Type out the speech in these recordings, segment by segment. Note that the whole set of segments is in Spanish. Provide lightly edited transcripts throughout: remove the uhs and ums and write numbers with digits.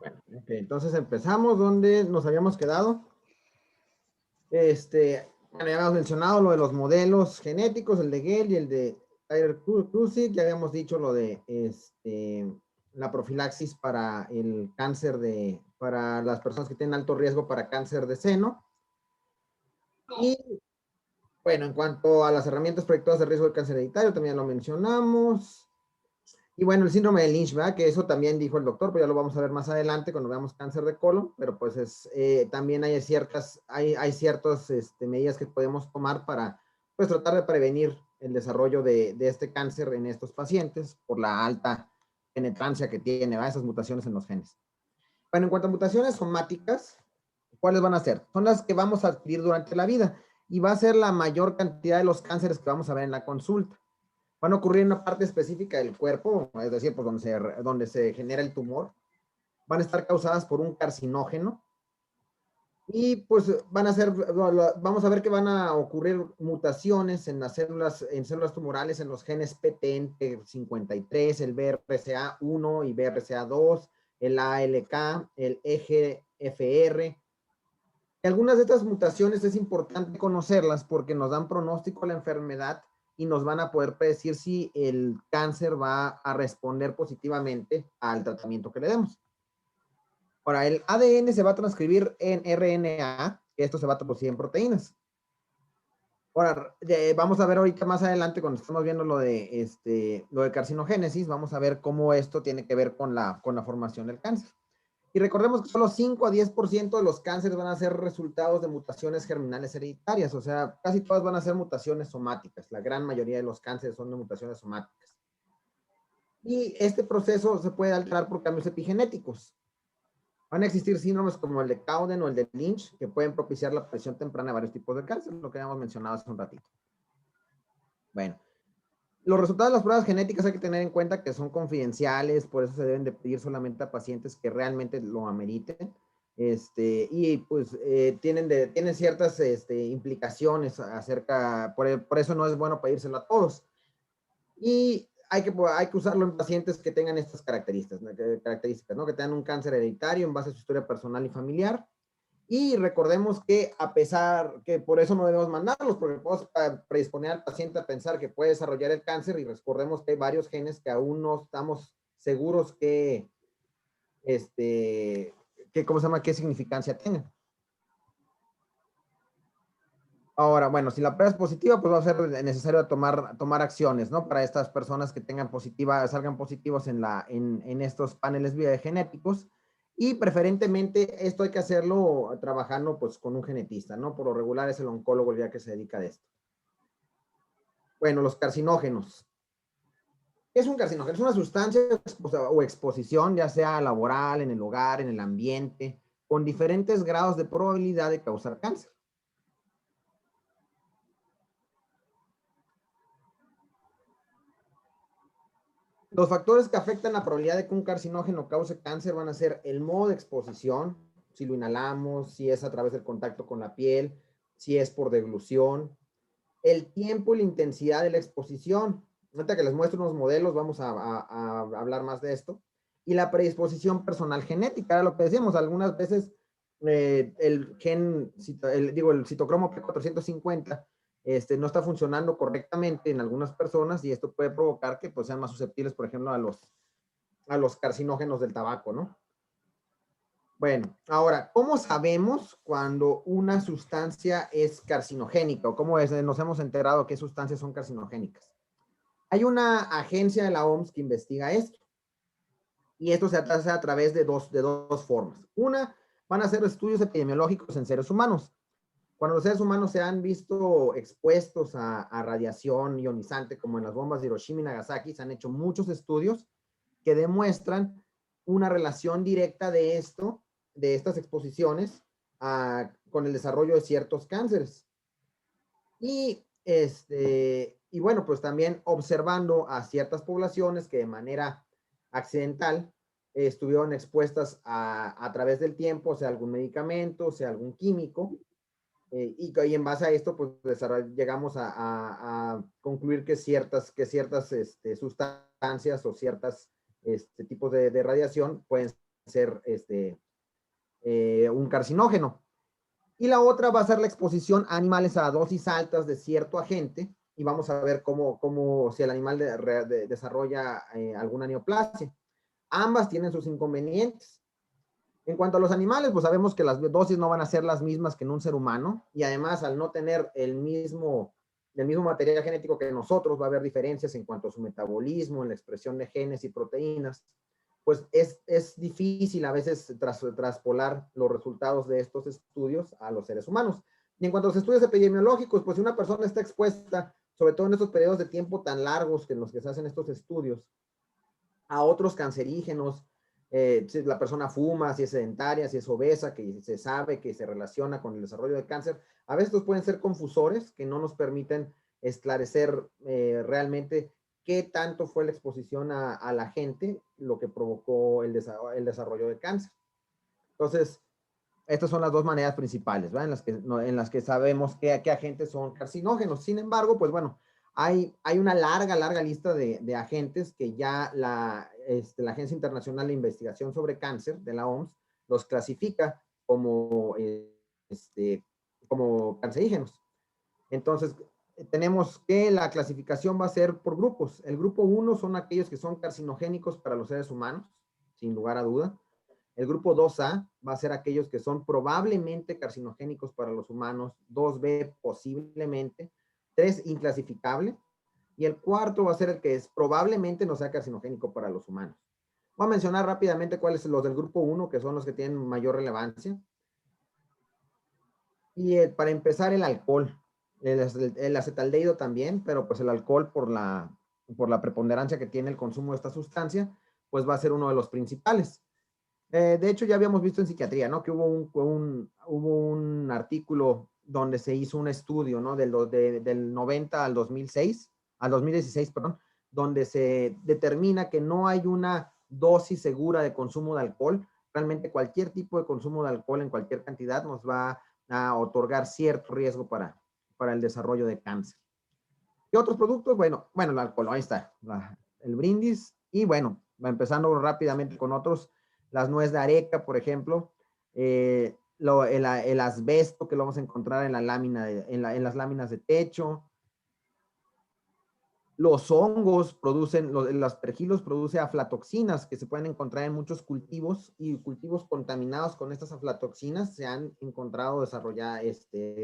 Ok, entonces empezamos donde nos habíamos quedado. Bueno, ya habíamos mencionado lo de los modelos genéticos, el de Gale y el de Tyler-Cruikshank. Ya habíamos dicho lo de la profilaxis para el cáncer para las personas que tienen alto riesgo para cáncer de seno. Y bueno, en cuanto a las herramientas predictoras de riesgo de cáncer hereditario, también lo mencionamos. Y bueno, el síndrome de Lynch, ¿verdad? Que eso también dijo el doctor, pero ya lo vamos a ver más adelante cuando veamos cáncer de colon, pero pues también hay ciertas medidas que podemos tomar para pues tratar de prevenir el desarrollo de este cáncer en estos pacientes por la alta penetrancia que tiene, ¿verdad? Esas mutaciones en los genes. Bueno, en cuanto a mutaciones somáticas, ¿cuáles van a ser? Son las que vamos a adquirir durante la vida y va a ser la mayor cantidad de los cánceres que vamos a ver en la consulta. Van a ocurrir en una parte específica del cuerpo, es decir, pues donde se genera el tumor. Van a estar causadas por un carcinógeno y pues vamos a ver que van a ocurrir mutaciones en células tumorales, en los genes PTN53, el BRCA1 y BRCA2, el ALK, el EGFR. Algunas de estas mutaciones es importante conocerlas porque nos dan pronóstico a la enfermedad y nos van a poder predecir si el cáncer va a responder positivamente al tratamiento que le demos. Ahora, el ADN se va a transcribir en RNA, que esto se va a traducir en proteínas. Ahora, vamos a ver ahorita más adelante cuando estamos viendo lo de carcinogénesis, vamos a ver cómo esto tiene que ver con la formación del cáncer. Y recordemos que solo 5 a 10% de los cánceres van a ser resultados de mutaciones germinales hereditarias, o sea, casi todas van a ser mutaciones somáticas. La gran mayoría de los cánceres son de mutaciones somáticas. Y este proceso se puede alterar por cambios epigenéticos. Van a existir síndromes como el de Cowden o el de Lynch que pueden propiciar la aparición temprana de varios tipos de cáncer, lo que habíamos mencionado hace un ratito. Bueno, los resultados de las pruebas genéticas hay que tener en cuenta que son confidenciales, por eso se deben de pedir solamente a pacientes que realmente lo ameriten. Y pues tienen ciertas implicaciones por eso no es bueno pedírselo a todos. Y hay que usarlo en pacientes que tengan estas características, ¿no? Que tengan un cáncer hereditario en base a su historia personal y familiar. Y recordemos que a pesar que por eso no debemos mandarlos, porque podemos predisponer al paciente a pensar que puede desarrollar el cáncer y recordemos que hay varios genes que aún no estamos seguros ¿cómo se llama? ¿Qué significancia tienen? Ahora, bueno, si la prueba es positiva, pues va a ser necesario tomar acciones, ¿no? Para estas personas que salgan positivos en estos paneles biogenéticos. Y preferentemente esto hay que hacerlo trabajando pues con un genetista, ¿no? Por lo regular es el oncólogo el que se dedica a esto. Bueno, los carcinógenos. ¿Qué es un carcinógeno? Es una sustancia o exposición, ya sea laboral, en el hogar, en el ambiente, con diferentes grados de probabilidad de causar cáncer. Los factores que afectan la probabilidad de que un carcinógeno cause cáncer van a ser el modo de exposición, si lo inhalamos, si es a través del contacto con la piel, si es por deglución, el tiempo y la intensidad de la exposición. Ahorita que les muestro unos modelos, vamos a hablar más de esto. Y la predisposición personal genética, era lo que decíamos, algunas veces el citocromo P450 no está funcionando correctamente en algunas personas y esto puede provocar que pues, sean más susceptibles, por ejemplo, a los carcinógenos del tabaco, ¿no? Bueno, ahora, ¿cómo sabemos cuando una sustancia es carcinogénica o cómo nos hemos enterado qué sustancias son carcinogénicas? Hay una agencia de la OMS que investiga esto y esto se hace a través de dos formas. Una, van a ser estudios epidemiológicos en seres humanos. Cuando los seres humanos se han visto expuestos a radiación ionizante, como en las bombas de Hiroshima y Nagasaki, se han hecho muchos estudios que demuestran una relación directa de estas exposiciones con el desarrollo de ciertos cánceres. Y bueno, pues también observando a ciertas poblaciones que de manera accidental estuvieron expuestas a través del tiempo, sea algún medicamento, sea algún químico, y en base a esto, pues llegamos a concluir que ciertas sustancias o ciertos tipos de radiación pueden ser un carcinógeno. Y la otra va a ser la exposición a animales a dosis altas de cierto agente, y vamos a ver cómo si el animal desarrolla alguna neoplasia. Ambas tienen sus inconvenientes. En cuanto a los animales, pues sabemos que las dosis no van a ser las mismas que en un ser humano, y además al no tener el mismo material genético que nosotros, va a haber diferencias en cuanto a su metabolismo, en la expresión de genes y proteínas. Pues es difícil a veces traspolar los resultados de estos estudios a los seres humanos. Y en cuanto a los estudios epidemiológicos, pues si una persona está expuesta, sobre todo en estos periodos de tiempo tan largos en los que se hacen estos estudios, a otros cancerígenos, si la persona fuma, si es sedentaria, si es obesa, que se sabe que se relaciona con el desarrollo de cáncer, a veces pueden ser confusores que no nos permiten esclarecer realmente qué tanto fue la exposición a la gente lo que provocó el desarrollo de cáncer. Entonces, estas son las dos maneras principales, ¿verdad? En las que sabemos qué agentes son carcinógenos. Sin embargo, pues bueno, hay una larga lista de agentes que ya la Agencia Internacional de Investigación sobre Cáncer de la OMS los clasifica como cancerígenos. Entonces, tenemos que la clasificación va a ser por grupos. El grupo 1 son aquellos que son carcinogénicos para los seres humanos, sin lugar a duda. El grupo 2A va a ser aquellos que son probablemente carcinogénicos para los humanos, 2B posiblemente, 3 inclasificable, y el cuarto va a ser el que probablemente no sea carcinogénico para los humanos. Voy a mencionar rápidamente cuáles son los del grupo 1, que son los que tienen mayor relevancia. Y para empezar, el alcohol. El acetaldehído también, pero pues el alcohol por la preponderancia que tiene el consumo de esta sustancia, pues va a ser uno de los principales. De hecho, ya habíamos visto en psiquiatría, ¿no? Que hubo un artículo donde se hizo un estudio, ¿no? Del 90 al 2016, perdón, donde se determina que no hay una dosis segura de consumo de alcohol. Realmente cualquier tipo de consumo de alcohol en cualquier cantidad nos va a otorgar cierto riesgo para el desarrollo de cáncer. ¿Qué otros productos? Bueno, el alcohol, ahí está, el brindis, y bueno, empezando rápidamente con otros, las nueces de areca, por ejemplo, el asbesto que lo vamos a encontrar en las láminas de techo. Los hongos producen, los aspergilos produce aflatoxinas que se pueden encontrar en muchos cultivos, y cultivos contaminados con estas aflatoxinas se han encontrado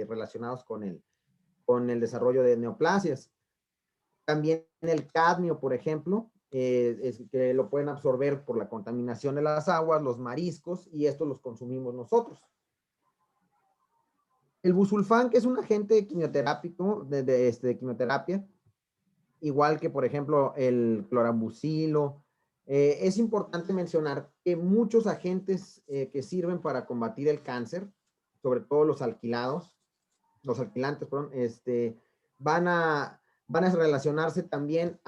relacionados con el desarrollo de neoplasias. También el cadmio, por ejemplo, que lo pueden absorber por la contaminación de las aguas, los mariscos, y estos los consumimos nosotros. El busulfán, que es un agente quimioterápico de quimioterapia, igual que, por ejemplo, el clorambucilo. Es importante mencionar que muchos agentes que sirven para combatir el cáncer, sobre todo los alquilantes, perdón, van a relacionarse también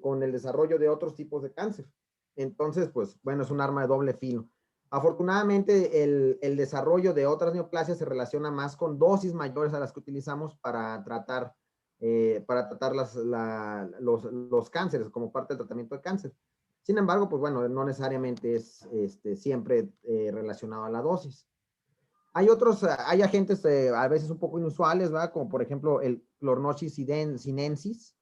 con el desarrollo de otros tipos de cáncer. Entonces, pues, bueno, es un arma de doble filo. Afortunadamente, el desarrollo de otras neoplasias se relaciona más con dosis mayores a las que utilizamos para tratar los cánceres como parte del tratamiento de cáncer. Sin embargo, pues bueno, no necesariamente es siempre relacionado a la dosis. Hay agentes a veces un poco inusuales, ¿verdad? Como por ejemplo el Chlornosis sinensis,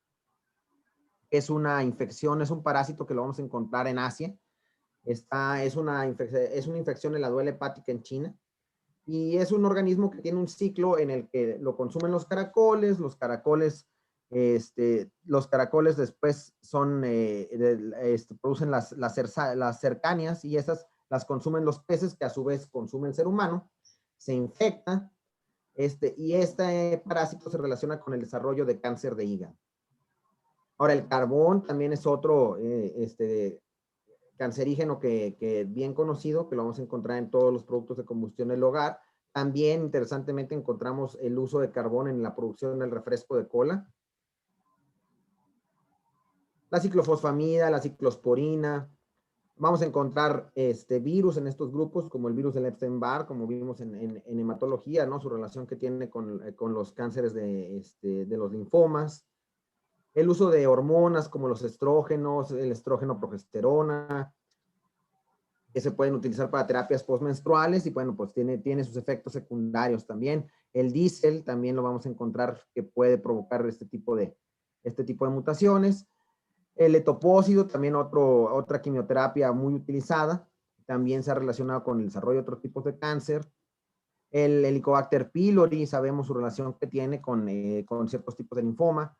que es una infección, es un parásito que lo vamos a encontrar en Asia. Es una infección en la duela hepática en China. Y es un organismo que tiene un ciclo en el que lo consumen los caracoles después producen las cercanias, y esas las consumen los peces, que a su vez consumen el ser humano, se infecta, y este parásito se relaciona con el desarrollo de cáncer de hígado. Ahora, el carbón también es otro cancerígeno que bien conocido, que lo vamos a encontrar en todos los productos de combustión del hogar. También, interesantemente, encontramos el uso de carbón en la producción del refresco de cola. La ciclofosfamida, la ciclosporina. Vamos a encontrar virus en estos grupos, como el virus del Epstein-Barr, como vimos en hematología, ¿no? Su relación que tiene con los cánceres de los linfomas. El uso de hormonas como los estrógenos, el estrógeno progesterona. que se pueden utilizar para terapias postmenstruales y bueno, pues tiene sus efectos secundarios también. El diésel también lo vamos a encontrar que puede provocar este tipo de mutaciones. El etopósido, también otra quimioterapia muy utilizada, también se ha relacionado con el desarrollo de otros tipos de cáncer. El Helicobacter pylori, sabemos su relación que tiene con ciertos tipos de linfoma.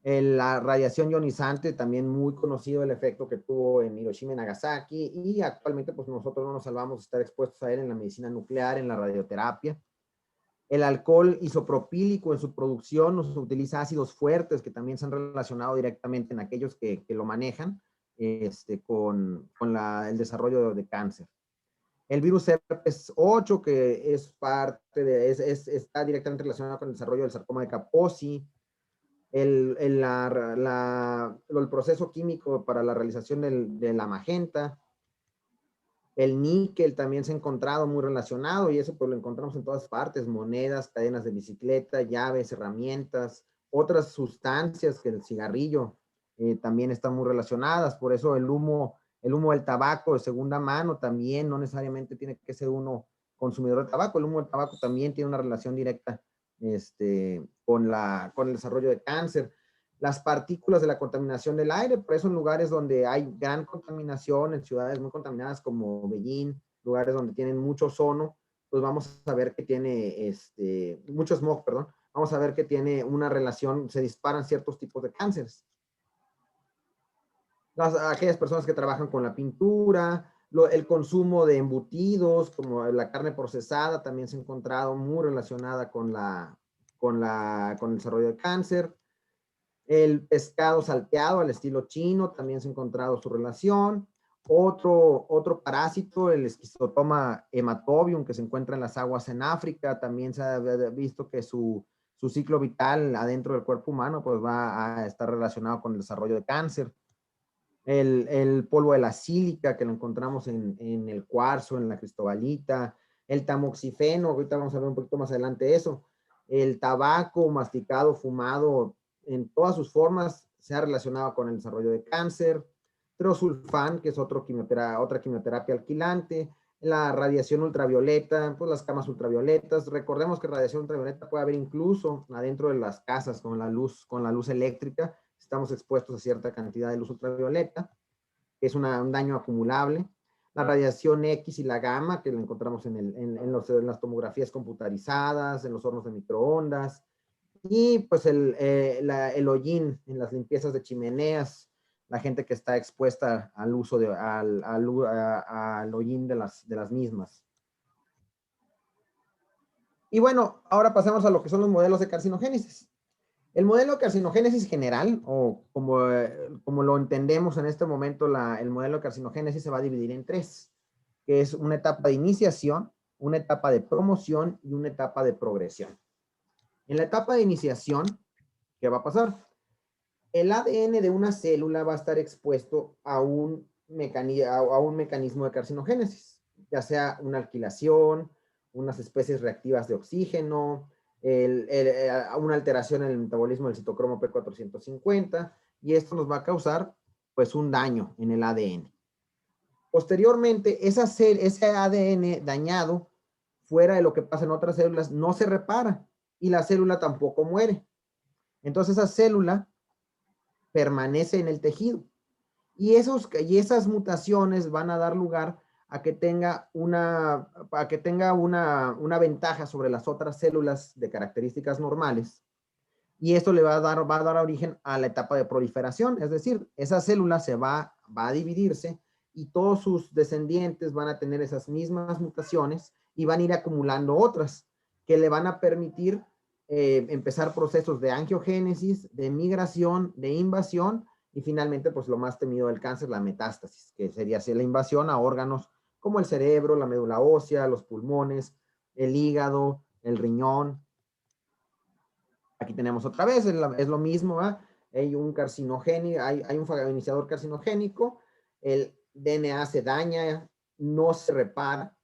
La radiación ionizante, también muy conocido el efecto que tuvo en Hiroshima y Nagasaki, y actualmente pues nosotros no nos salvamos de estar expuestos a él en la medicina nuclear, en la radioterapia. El alcohol isopropílico en su producción nos utiliza ácidos fuertes que también se han relacionado directamente en aquellos que lo manejan con el desarrollo de cáncer. El virus herpes 8, que es está directamente relacionado con el desarrollo del sarcoma de Kaposi. El proceso químico para la realización de la magenta. El níquel también se ha encontrado muy relacionado y eso pues lo encontramos en todas partes, monedas, cadenas de bicicleta, llaves, herramientas, otras sustancias que el cigarrillo también están muy relacionadas. Por eso el humo del tabaco de segunda mano también no necesariamente tiene que ser uno consumidor de tabaco. El humo del tabaco también tiene una relación directa con el desarrollo de cáncer. Las partículas de la contaminación del aire, por eso en lugares donde hay gran contaminación, en ciudades muy contaminadas como Beijing, lugares donde tienen mucho ozono, pues vamos a ver que tiene, mucho smog, perdón, vamos a ver que tiene una relación, se disparan ciertos tipos de cánceres. Aquellas personas que trabajan con la pintura, el consumo de embutidos, como la carne procesada, también se ha encontrado muy relacionada con el desarrollo de cáncer. El pescado salteado al estilo chino, también se ha encontrado su relación. Otro parásito, el Schistosoma hematobium, que se encuentra en las aguas en África, también se ha visto que su ciclo vital adentro del cuerpo humano pues va a estar relacionado con el desarrollo de cáncer. El polvo de la sílica, que lo encontramos en el cuarzo, en la cristobalita. El tamoxifeno, ahorita vamos a ver un poquito más adelante eso. El tabaco masticado, fumado, en todas sus formas, se ha relacionado con el desarrollo de cáncer. Trosulfán, que es otra quimioterapia alquilante. La radiación ultravioleta, pues las camas ultravioletas. Recordemos que radiación ultravioleta puede haber incluso adentro de las casas con la luz eléctrica. Estamos expuestos a cierta cantidad de luz ultravioleta, que es un daño acumulable. La radiación X y la gamma, que la encontramos en las tomografías computarizadas, en los hornos de microondas, y pues el hollín en las limpiezas de chimeneas, la gente que está expuesta al uso al hollín de las mismas. Y bueno, ahora pasemos a lo que son los modelos de carcinogénesis. El modelo de carcinogénesis general, o como lo entendemos en este momento, el modelo de carcinogénesis se va a dividir en tres, que es una etapa de iniciación, una etapa de promoción y una etapa de progresión. En la etapa de iniciación, ¿qué va a pasar? El ADN de una célula va a estar expuesto a un mecanismo de carcinogénesis, ya sea una alquilación, unas especies reactivas de oxígeno, una alteración en el metabolismo del citocromo P450, y esto nos va a causar pues un daño en el ADN. Posteriormente, ese ADN dañado, fuera de lo que pasa en otras células, no se repara y la célula tampoco muere. Entonces esa célula permanece en el tejido. Y esas mutaciones van a dar lugar a que tenga una ventaja sobre las otras células de características normales. Y esto le va a dar origen a la etapa de proliferación. Es decir, esa célula va a dividirse y todos sus descendientes van a tener esas mismas mutaciones y van a ir acumulando otras que le van a permitir empezar procesos de angiogénesis, de migración, de invasión y finalmente, pues lo más temido del cáncer, la metástasis, que sería así la invasión a órganos como el cerebro, la médula ósea, los pulmones, el hígado, el riñón. Aquí tenemos otra vez, es lo mismo, ¿eh? Hay un carcinogénico, hay un iniciador carcinogénico, el DNA se daña, no se repara,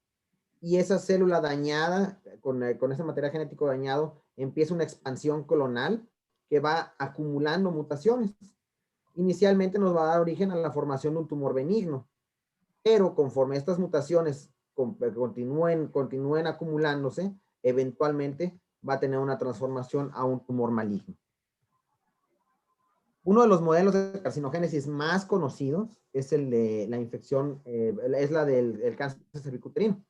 y esa célula dañada, con ese material genético dañado, empieza una expansión clonal que va acumulando mutaciones. Inicialmente nos va a dar origen a la formación de un tumor benigno. pero conforme estas mutaciones continúen acumulándose, eventualmente va a tener una transformación a un tumor maligno. Uno de los modelos de carcinogénesis más conocidos es el de la infección, es la del cáncer cervicuterino.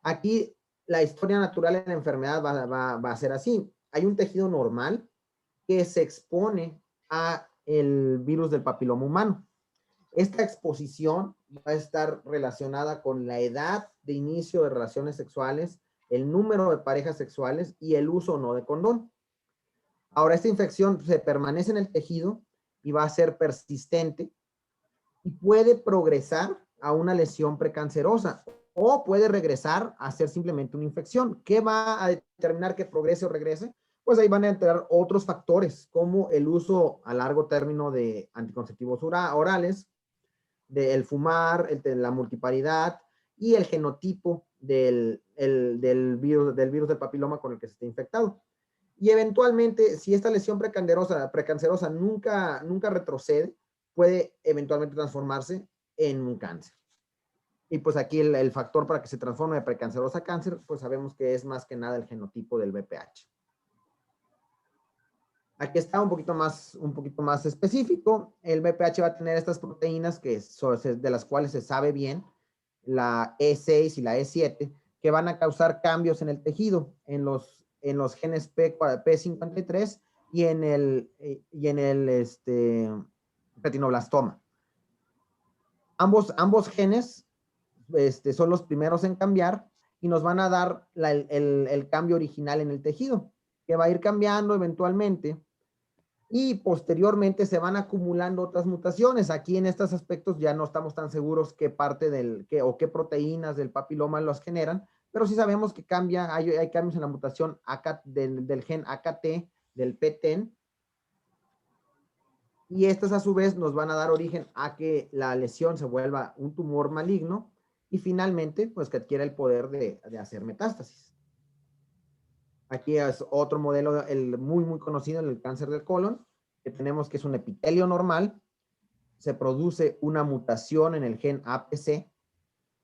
Aquí la historia natural de la enfermedad va a ser así. Hay un tejido normal que se expone a el virus del papiloma humano. Esta exposición va a estar relacionada con la edad de inicio de relaciones sexuales, el número de parejas sexuales y el uso o no de condón. Ahora, esta infección se permanece en el tejido y va a ser persistente y puede progresar a una lesión precancerosa o puede regresar a ser simplemente una infección. ¿Qué va a determinar que progrese o regrese? Pues ahí van a entrar otros factores como el uso a largo término de anticonceptivos orales, del fumar, la multiparidad y el genotipo del virus del papiloma con el que se está infectado. Y eventualmente, si esta lesión precancerosa nunca retrocede, puede eventualmente transformarse en un cáncer. Y pues aquí el factor para que se transforme de precancerosa a cáncer, pues sabemos que es más que nada el genotipo del VPH. Aquí está un poquito más específico. El VPH va a tener estas proteínas de las cuales se sabe bien, la E6 y la E7, que van a causar cambios en el tejido, en los genes P53 y en el retinoblastoma. Ambos genes son los primeros en cambiar y nos van a dar el cambio original en el tejido, que va a ir cambiando eventualmente y posteriormente se van acumulando otras mutaciones. Aquí en estos aspectos ya no estamos tan seguros qué parte o qué proteínas del papiloma los generan, pero sí sabemos que hay cambios en la mutación del gen AKT, del PTEN, y estas a su vez nos van a dar origen a que la lesión se vuelva un tumor maligno y finalmente pues que adquiera el poder de hacer metástasis. Aquí es otro modelo, el muy conocido, el cáncer del colon, que tenemos que es un epitelio normal, se produce una mutación en el gen APC,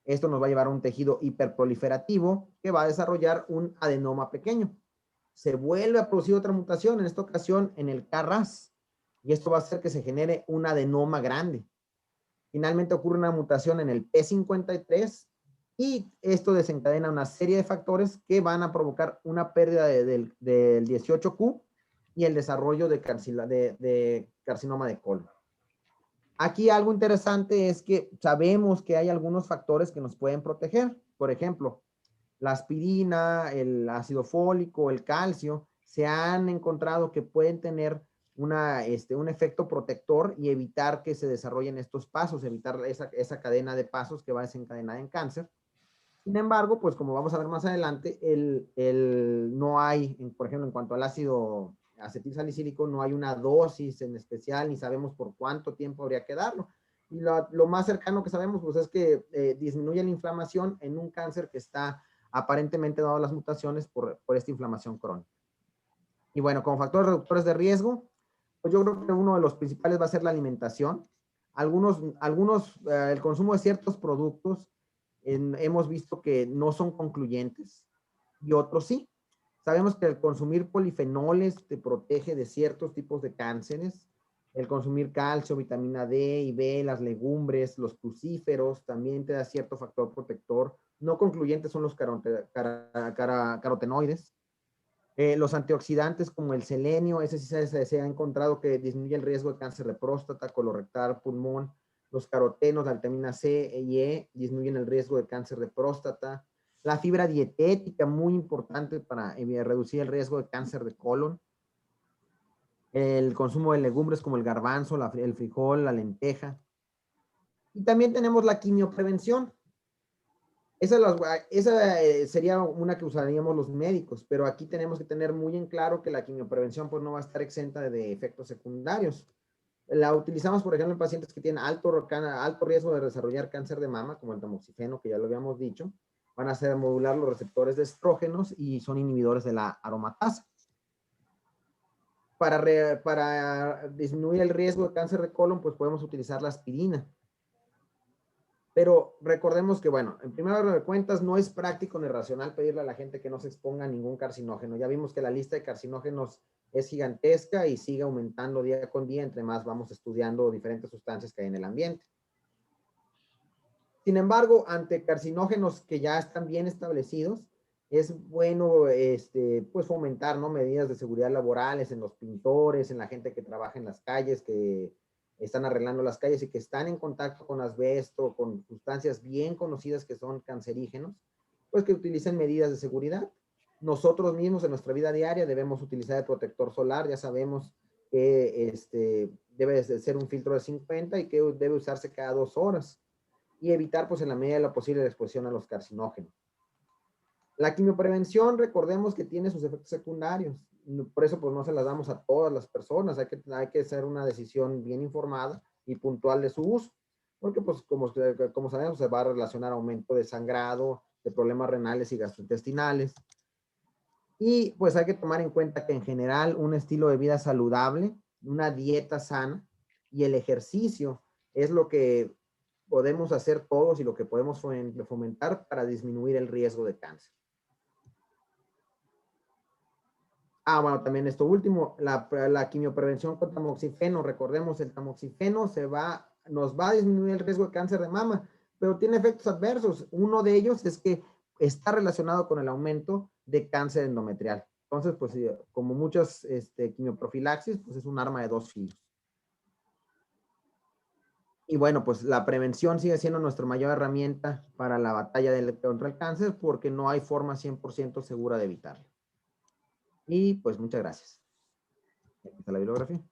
esto nos va a llevar a un tejido hiperproliferativo que va a desarrollar un adenoma pequeño. Se vuelve a producir otra mutación, en esta ocasión en el KRAS, y esto va a hacer que se genere un adenoma grande. Finalmente ocurre una mutación en el P53 y esto desencadena una serie de factores que van a provocar una pérdida del 18Q y el desarrollo de carcinoma de colon. Aquí algo interesante es que sabemos que hay algunos factores que nos pueden proteger. Por ejemplo, la aspirina, el ácido fólico, el calcio, se han encontrado que pueden tener un efecto protector y evitar que se desarrollen estos pasos, evitar esa cadena de pasos que va a desencadenar en cáncer. Sin embargo, pues como vamos a ver más adelante, no hay, por ejemplo, en cuanto al ácido acetilsalicílico, no hay una dosis en especial, ni sabemos por cuánto tiempo habría que darlo. Y lo más cercano que sabemos, pues es que disminuye la inflamación en un cáncer que está aparentemente dado las mutaciones por esta inflamación crónica. Y bueno, como factores reductores de riesgo, pues yo creo que uno de los principales va a ser la alimentación. El consumo de ciertos productos hemos visto que no son concluyentes y otros sí. Sabemos que el consumir polifenoles te protege de ciertos tipos de cánceres. El consumir calcio, vitamina D y B, las legumbres, los crucíferos, también te da cierto factor protector. No concluyentes son los carotenoides. Los antioxidantes como el selenio, ese sí se ha encontrado que disminuye el riesgo de cáncer de próstata, colorectal, pulmón. Los carotenos, la vitamina C y E, disminuyen el riesgo de cáncer de próstata. La fibra dietética, muy importante para reducir el riesgo de cáncer de colon. El consumo de legumbres como el garbanzo, el frijol, la lenteja. Y también tenemos la quimioprevención. Esa sería una que usaríamos los médicos, pero aquí tenemos que tener muy en claro que la quimioprevención pues no va a estar exenta de efectos secundarios. La utilizamos, por ejemplo, en pacientes que tienen alto riesgo de desarrollar cáncer de mama, como el tamoxifeno, que ya lo habíamos dicho. Van a modular los receptores de estrógenos y son inhibidores de la aromatasa. Para disminuir el riesgo de cáncer de colon, pues podemos utilizar la aspirina. Pero recordemos que, bueno, en primer orden de cuentas, no es práctico ni racional pedirle a la gente que no se exponga a ningún carcinógeno. Ya vimos que la lista de carcinógenos es gigantesca y sigue aumentando día con día, entre más vamos estudiando diferentes sustancias que hay en el ambiente. Sin embargo, ante carcinógenos que ya están bien establecidos, es bueno pues fomentar, ¿no?, medidas de seguridad laborales en los pintores, en la gente que trabaja en las calles, que están arreglando las calles y que están en contacto con asbesto, con sustancias bien conocidas que son cancerígenos, pues que utilicen medidas de seguridad. Nosotros mismos en nuestra vida diaria debemos utilizar el protector solar, ya sabemos que debe de ser un filtro de 50 y que debe usarse cada 2 horas y evitar, pues en la medida de lo posible, la exposición a los carcinógenos. La quimioprevención, recordemos que tiene sus efectos secundarios, por eso pues no se las damos a todas las personas, hay que hacer una decisión bien informada y puntual de su uso, porque pues como sabemos se va a relacionar aumento de sangrado, de problemas renales y gastrointestinales, y pues hay que tomar en cuenta que en general un estilo de vida saludable, una dieta sana y el ejercicio es lo que podemos hacer todos y lo que podemos fomentar para disminuir el riesgo de cáncer. Bueno, también esto último, la quimioprevención con tamoxifeno. Recordemos, el tamoxifeno nos va a disminuir el riesgo de cáncer de mama, pero tiene efectos adversos. Uno de ellos es que está relacionado con el aumento de cáncer endometrial. Entonces, pues como muchas quimioprofilaxis, pues es un arma de 2 filos. Y bueno, pues la prevención sigue siendo nuestra mayor herramienta para la batalla contra el cáncer porque no hay forma 100% segura de evitarlo. Y pues muchas gracias. Aquí está la bibliografía.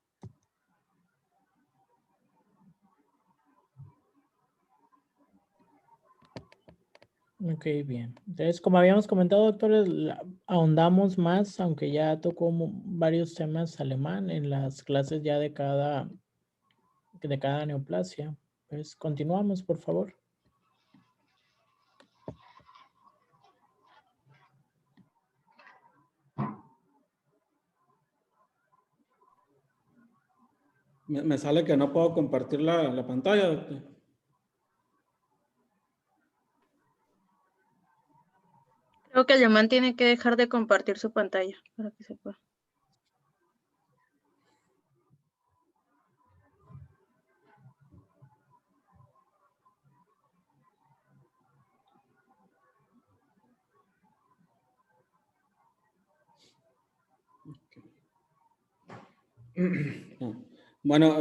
Ok, bien. Entonces, como habíamos comentado, doctores, ahondamos más, aunque ya tocó varios temas alemán en las clases ya de cada neoplasia. Pues continuamos, por favor. Me sale que no puedo compartir la pantalla, doctor. Creo que Alemán tiene que dejar de compartir su pantalla para que se pueda. Bueno,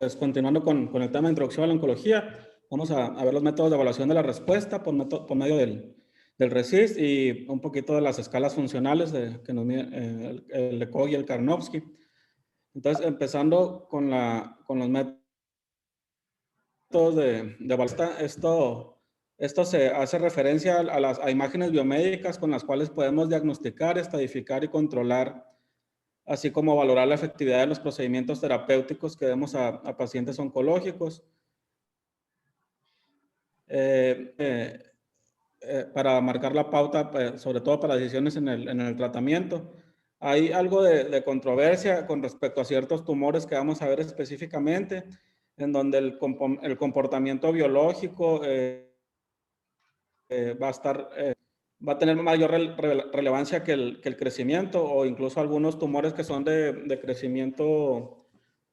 pues continuando con el tema de introducción a la oncología, vamos a ver los métodos de evaluación de la respuesta por medio del RECIST y un poquito de las escalas funcionales que nos mide el Lecoq y el Karnofsky. Entonces, empezando con los métodos de evaluación, esto se hace referencia a imágenes biomédicas con las cuales podemos diagnosticar, estadificar y controlar, así como valorar la efectividad de los procedimientos terapéuticos que demos a pacientes oncológicos. Para marcar la pauta, sobre todo para decisiones en el tratamiento. Hay algo de controversia con respecto a ciertos tumores que vamos a ver específicamente, en donde el comportamiento biológico va a tener mayor relevancia que el crecimiento, o incluso algunos tumores que son de crecimiento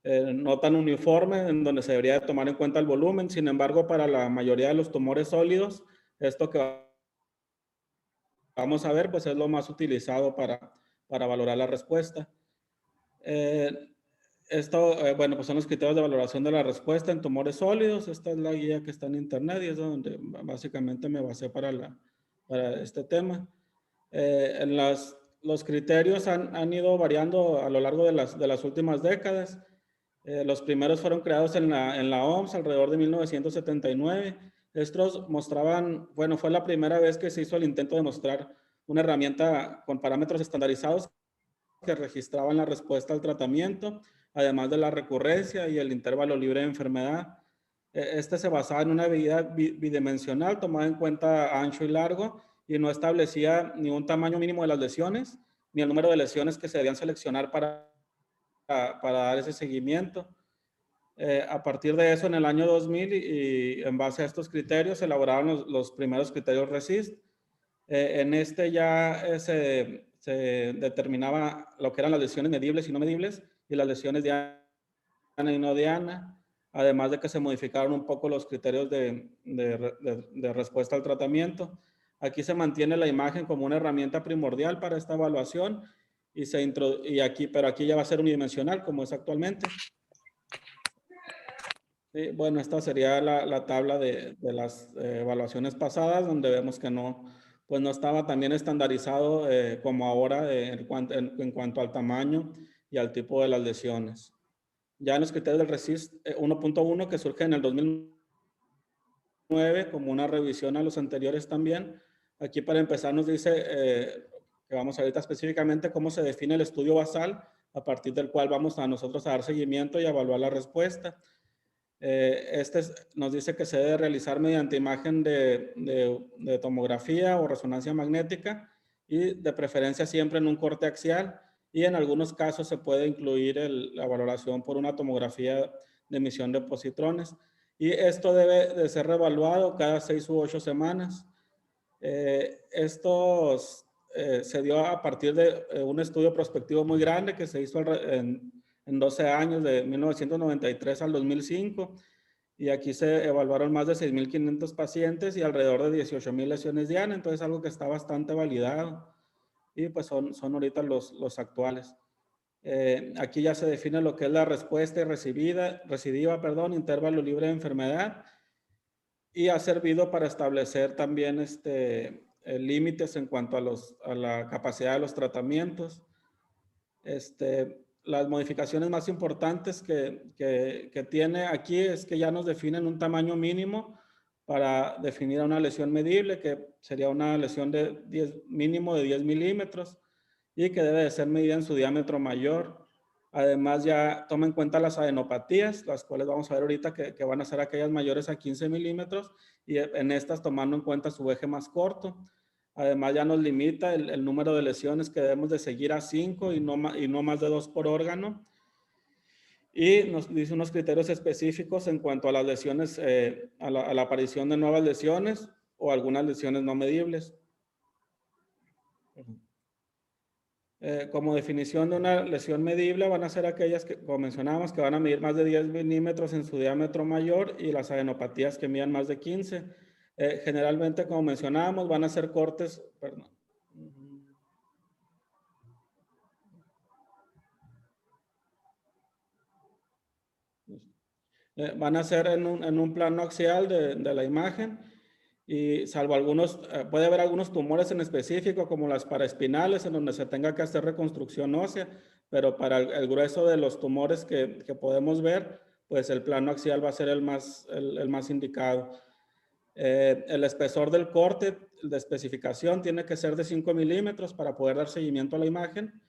no tan uniforme, en donde se debería tomar en cuenta el volumen. Sin embargo, para la mayoría de los tumores sólidos, esto que vamos a ver, pues es lo más utilizado para valorar la respuesta. Bueno, pues son los criterios de valoración de la respuesta en tumores sólidos. Esta es la guía que está en internet y es donde básicamente me basé para este tema. Los criterios han ido variando a lo largo de las últimas décadas. Los primeros fueron creados en la OMS alrededor de 1979. Estos mostraban, bueno, fue la primera vez que se hizo el intento de mostrar una herramienta con parámetros estandarizados que registraban la respuesta al tratamiento, además de la recurrencia y el intervalo libre de enfermedad. Este se basaba en una medida bidimensional tomada en cuenta ancho y largo y no establecía ni un tamaño mínimo de las lesiones, ni el número de lesiones que se debían seleccionar para dar ese seguimiento. A partir de eso, en el año 2000 y en base a estos criterios, se elaboraron los primeros criterios RESIST. En este ya se determinaba lo que eran las lesiones medibles y no medibles y las lesiones diana y no diana, además de que se modificaron un poco los criterios de respuesta al tratamiento. Aquí se mantiene la imagen como una herramienta primordial para esta evaluación pero aquí ya va a ser unidimensional como es actualmente. Sí, bueno, esta sería la tabla de las evaluaciones pasadas, donde vemos que pues no estaba tan bien estandarizado como ahora en cuanto al tamaño y al tipo de las lesiones. Ya en los criterios del RESIST 1.1 que surge en el 2009 como una revisión a los anteriores también, aquí para empezar nos dice que vamos ahorita específicamente cómo se define el estudio basal, a partir del cual vamos a nosotros a dar seguimiento y a evaluar la respuesta. Nos dice que se debe realizar mediante imagen de tomografía o resonancia magnética y de preferencia siempre en un corte axial y en algunos casos se puede incluir la valoración por una tomografía de emisión de positrones y esto debe de ser reevaluado cada 6 u 8 semanas. Se dio a partir de un estudio prospectivo muy grande que se hizo en 12 años, de 1993 al 2005, y aquí se evaluaron más de 6.500 pacientes y alrededor de 18.000 lesiones diana, entonces algo que está bastante validado, y pues son ahorita los actuales. Aquí ya se define lo que es la respuesta recidiva, intervalo libre de enfermedad, y ha servido para establecer también límites en cuanto a la capacidad de los tratamientos. Las modificaciones más importantes que tiene aquí es que ya nos definen un tamaño mínimo para definir a una lesión medible, que sería una lesión mínimo de 10 milímetros y que debe de ser medida en su diámetro mayor. Además ya toma en cuenta las adenopatías, las cuales vamos a ver ahorita que van a ser aquellas mayores a 15 milímetros y en estas tomando en cuenta su eje más corto. Además ya nos limita el número de lesiones que debemos de seguir a 5 y no más de 2 por órgano. Y nos dice unos criterios específicos en cuanto a las lesiones, a la aparición de nuevas lesiones o algunas lesiones no medibles. Como definición de una lesión medible van a ser aquellas que, como mencionábamos, que van a medir más de 10 milímetros en su diámetro mayor y las adenopatías que midan más de 15. Generalmente, como mencionábamos, van a ser cortes, van a ser en un plano axial de la imagen y salvo algunos, puede haber algunos tumores en específico como las paraespinales en donde se tenga que hacer reconstrucción ósea, pero para el grueso de los tumores que podemos ver, pues el plano axial va a ser el más indicado. El espesor del corte de especificación tiene que ser de 5 milímetros para poder dar seguimiento a la imagen.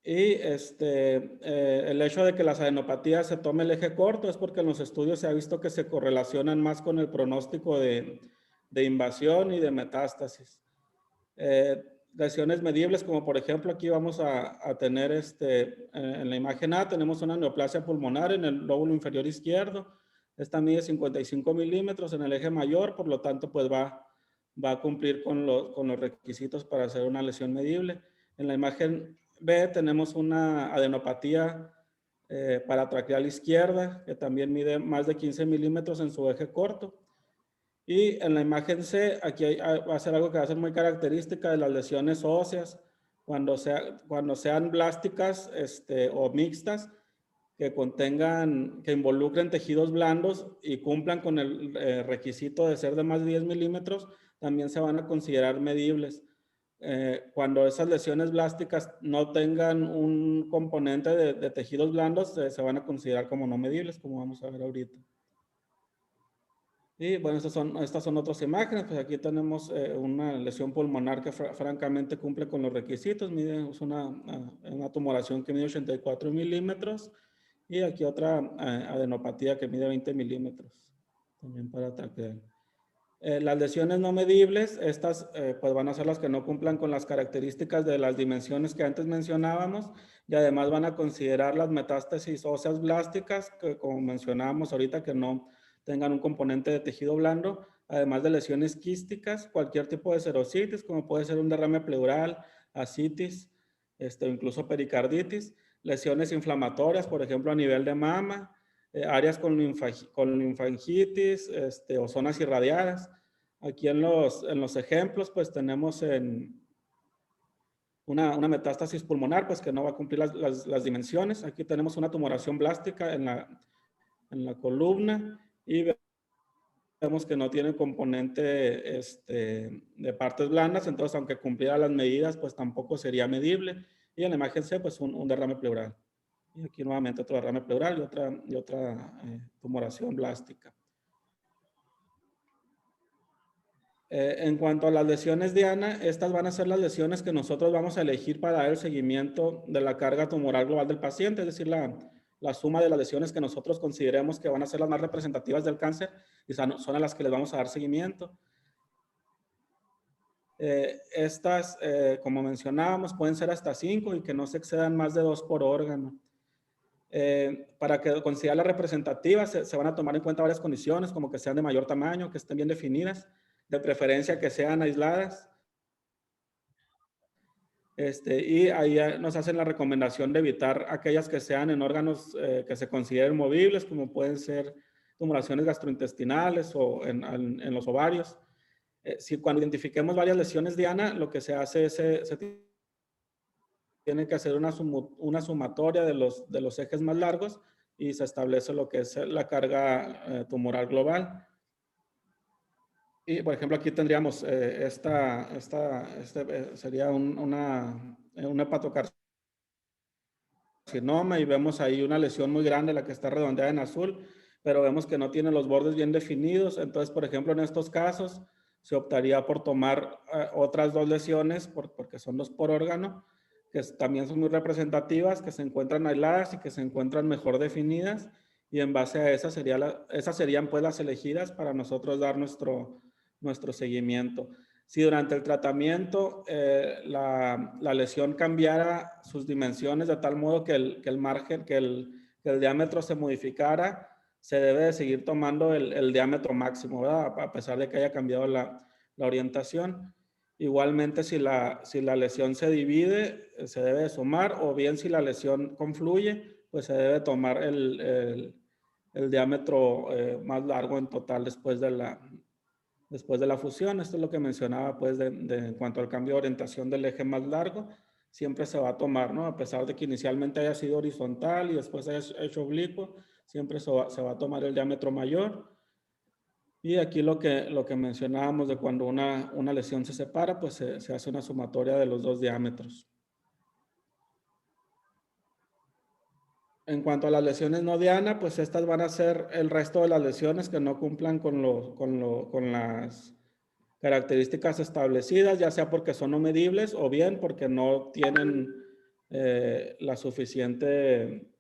Y el hecho de que las adenopatías se tome el eje corto es porque en los estudios se ha visto que se correlacionan más con el pronóstico de invasión y de metástasis. Lesiones medibles, como por ejemplo aquí vamos a tener en la imagen A, tenemos una neoplasia pulmonar en el lóbulo inferior izquierdo. Esta mide 55 milímetros en el eje mayor, por lo tanto pues va a cumplir con los requisitos para hacer una lesión medible. En la imagen B tenemos una adenopatía paratraqueal izquierda que también mide más de 15 milímetros en su eje corto. Y en la imagen C, aquí va a ser algo que va a ser muy característica de las lesiones óseas, cuando sean blásticas o mixtas, que involucren tejidos blandos y cumplan con el requisito de ser de más de 10 milímetros, también se van a considerar medibles. Cuando esas lesiones blásticas no tengan un componente de tejidos blandos, se van a considerar como no medibles, como vamos a ver ahorita. Y bueno, estas son otras imágenes. Pues aquí tenemos una lesión pulmonar que francamente cumple con los requisitos. Es una tumoración que mide 84 milímetros. Y aquí otra adenopatía que mide 20 milímetros. También para traqueal. Las lesiones no medibles, estas pues van a ser las que no cumplan con las características de las dimensiones que antes mencionábamos, y además van a considerar las metástasis óseas blásticas, que como mencionábamos ahorita, que no tengan un componente de tejido blando, además de lesiones quísticas, cualquier tipo de serositis, como puede ser un derrame pleural, ascitis, incluso pericarditis, lesiones inflamatorias, por ejemplo, a nivel de mama, áreas con linfangitis o zonas irradiadas. Aquí en los ejemplos, pues tenemos una metástasis pulmonar, pues que no va a cumplir las dimensiones. Aquí tenemos una tumoración blástica en la columna y vemos que no tiene componente de partes blandas, entonces aunque cumpliera las medidas, pues tampoco sería medible. Y en la imagen C, pues un derrame pleural. Y aquí nuevamente otro derrame pleural y otra tumoración blástica. En cuanto a las lesiones Diana, estas van a ser las lesiones que nosotros vamos a elegir para dar el seguimiento de la carga tumoral global del paciente, es decir, la suma de las lesiones que nosotros consideremos que van a ser las más representativas del cáncer y son a las que les vamos a dar seguimiento. Estas, como mencionábamos, pueden ser hasta 5 y que no se excedan más de 2 por órgano. Para que considerar las representativas se van a tomar en cuenta varias condiciones, como que sean de mayor tamaño, que estén bien definidas, de preferencia que sean aisladas. Y ahí nos hacen la recomendación de evitar aquellas que sean en órganos que se consideren movibles, como pueden ser tumoraciones gastrointestinales o en los ovarios. Si cuando identifiquemos varias lesiones Diana, lo que se hace es se tiene que hacer una sumatoria de los ejes más largos y se establece lo que es la carga tumoral global. Y, por ejemplo, aquí tendríamos sería un hepatocarcinoma y vemos ahí una lesión muy grande, la que está redondeada en azul, pero vemos que no tiene los bordes bien definidos. Entonces, por ejemplo, en estos casos se optaría por tomar otras 2 lesiones, porque son 2 por órgano, que también son muy representativas, que se encuentran aisladas y que se encuentran mejor definidas. Y en base a esas serían pues las elegidas para nosotros dar nuestro seguimiento. Si durante el tratamiento la lesión cambiara sus dimensiones de tal modo que el margen, que el diámetro se modificara, se debe de seguir tomando el diámetro máximo, ¿verdad? A pesar de que haya cambiado la orientación. Igualmente, si la lesión se divide, se debe de sumar, o bien si la lesión confluye, pues se debe tomar el diámetro más largo en total después de la fusión. Esto es lo que mencionaba, pues, en cuanto al cambio de orientación del eje más largo, siempre se va a tomar, ¿no? A pesar de que inicialmente haya sido horizontal y después haya hecho oblicuo, siempre se va a tomar el diámetro mayor. Y aquí lo que mencionábamos de cuando una lesión se separa, pues se hace una sumatoria de los 2 diámetros. En cuanto a las lesiones no Diana, pues estas van a ser el resto de las lesiones que no cumplan con las características establecidas, ya sea porque son no medibles o bien porque no tienen la suficiente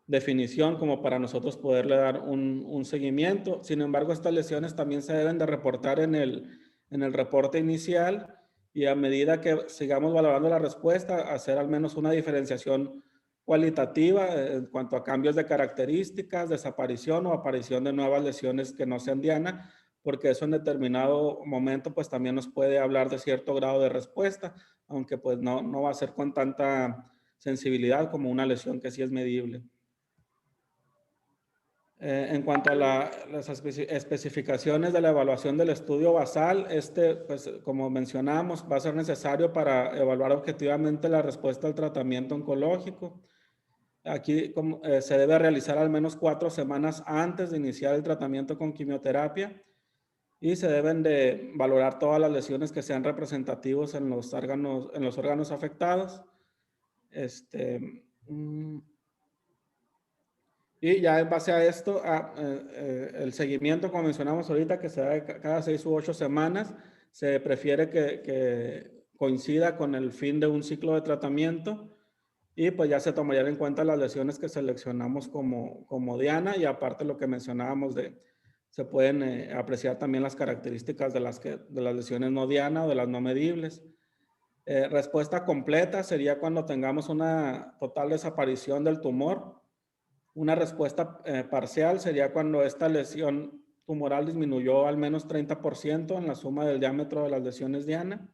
definición como para nosotros poderle dar un seguimiento. Sin embargo, estas lesiones también se deben de reportar en el reporte inicial y a medida que sigamos valorando la respuesta, hacer al menos una diferenciación cualitativa en cuanto a cambios de características, desaparición o aparición de nuevas lesiones que no sean Diana, porque eso en determinado momento pues también nos puede hablar de cierto grado de respuesta, aunque pues no va a ser con tanta sensibilidad como una lesión que sí es medible. En cuanto a las especificaciones de la evaluación del estudio basal, pues como mencionamos, va a ser necesario para evaluar objetivamente la respuesta al tratamiento oncológico. Aquí se debe realizar al menos 4 semanas antes de iniciar el tratamiento con quimioterapia y se deben de valorar todas las lesiones que sean representativos en los órganos afectados. Y ya en base a esto, el seguimiento, como mencionamos ahorita, que se da cada 6 u 8 semanas, se prefiere que coincida con el fin de un ciclo de tratamiento y pues ya se tomarían en cuenta las lesiones que seleccionamos como Diana y aparte lo que mencionábamos de se pueden apreciar también las características de las lesiones no diana o de las no medibles. Respuesta completa sería cuando tengamos una total desaparición del tumor. Una respuesta parcial sería cuando esta lesión tumoral disminuyó al menos 30% en la suma del diámetro de las lesiones diana.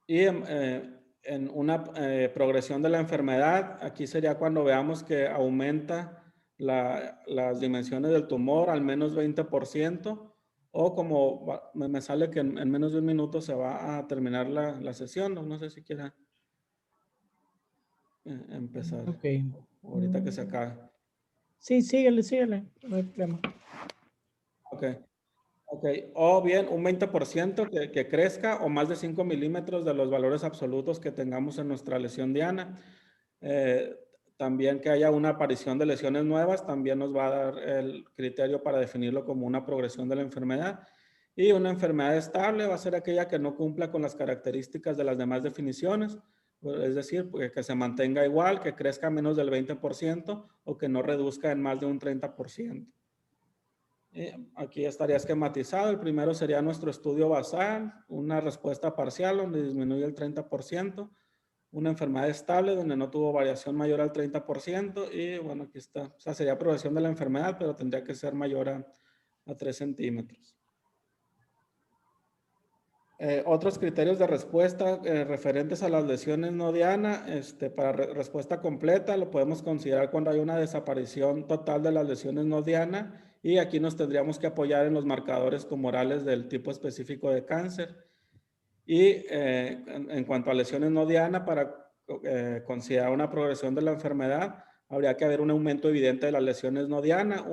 Y en una progresión de la enfermedad, aquí sería cuando veamos que aumenta las dimensiones del tumor al menos 20%, o como me sale que en menos de un minuto se va a terminar la sesión, no sé si quiera empezar. Ok. Ahorita que se acabe. Sí, síguele, no hay problema. Ok. O bien un 20% que crezca o más de 5 milímetros de los valores absolutos que tengamos en nuestra lesión diana. También que haya una aparición de lesiones nuevas, también nos va a dar el criterio para definirlo como una progresión de la enfermedad. Y una enfermedad estable va a ser aquella que no cumpla con las características de las demás definiciones, es decir, que se mantenga igual, que crezca menos del 20% o que no reduzca en más de un 30%. Aquí estaría esquematizado. El primero sería nuestro estudio basal, una respuesta parcial donde disminuye el 30%, una enfermedad estable donde no tuvo variación mayor al 30% y bueno, aquí está. O sea, sería progresión de la enfermedad, pero tendría que ser mayor a 3 centímetros. Otros criterios de respuesta referentes a las lesiones no diana, para respuesta completa lo podemos considerar cuando hay una desaparición total de las lesiones no diana, y aquí nos tendríamos que apoyar en los marcadores tumorales del tipo específico de cáncer. Y en cuanto a lesiones no diana, para considerar una progresión de la enfermedad, habría que haber un aumento evidente de las lesiones no diana,